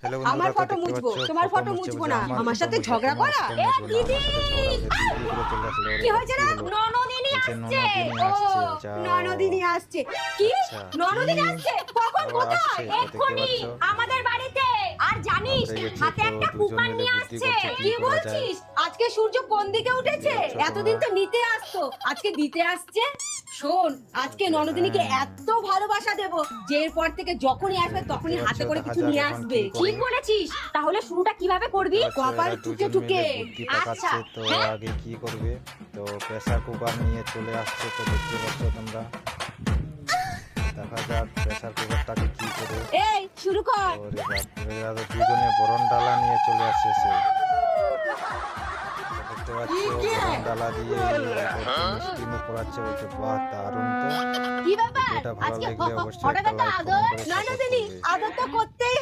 Hello আমার বন্ধুরা, তো ফটো দেখতে মুছবো, পাচ্ছ তোমার ফটো ফটো মুছছে মুছবো বলছে না। আমার আমার ফটো সাথে মুছবো, ঝগড়া তোমার করা? ফটো মুছবো না, আমার সাথে ঝগড়া হলে দিদি ঘুরে চলে আসলো। কি এবার হয়েছে কি রে? হলো? ননদিনী বলছে আসছে। ননদিনী ও আসছে, যাও। ননদিনী আসছে। কি? আচ্ছা, ননদিনী কি আসছে? কখন? আবার কোথায়? আসছে? তো দেখতে এক্ষুনি পাচ্ছ আমাদের বাড়িতে। আর জানিস আসে গেছে, হাতে তো একটা দুজন কুকার মিলে নিয়ে বুদ্ধি আসছে। করছে কি কি করা যায়। বলছিস? আজকে সূর্য কোন দিকে উঠেছে? দেখতে পাচ্ছ এতদিন তোমরা। তো নিতে আসতো, আজকে দিতে আসছে। শোন, আজকে ননদিনীকে হ্যাঁ, এত ভালোবাসা দেব যে এরপর থেকে যখনই আসবে দেখতে তখনই পাচ্ছ, হাতে করে দেখা কিছু যাক নিয়ে এখন আসবে। কি ঠিক করে। বলেছিস। তাহলে শুরুটা কিভাবে করবি? দেখতে পাচ্ছ কপাল এরা ঠুকে দুজন ঠুকে। মিলে বুদ্ধি আচ্ছা, পাকাচ্ছে, তো হ্যাঁ? আগে কি করবে। তো প্রেসার কুকার নিয়ে চলে আসছে, তো দেখতে পাচ্ছ তোমরা। দেখা যাক প্রেসার কুকারটাকে কি করে। এই শুরু কর। ওরে বাপরে, এরা তো দুজনে বরণ ডালা নিয়ে চলে আসছে। দেখতে পাচ্ছ গরম ডালা দিয়ে মিষ্টি মুখ করাচ্ছে, বলছে বাহ দারুণ। তো কি ব্যাপার? ভিডিওটা ভালো আজকে লাগলে অবশ্যই হঠাৎ একটা একটা লাইক আদর? কমেন্ট করে সাপোর্ট ননদিনী, করবে। আদর তো করতেই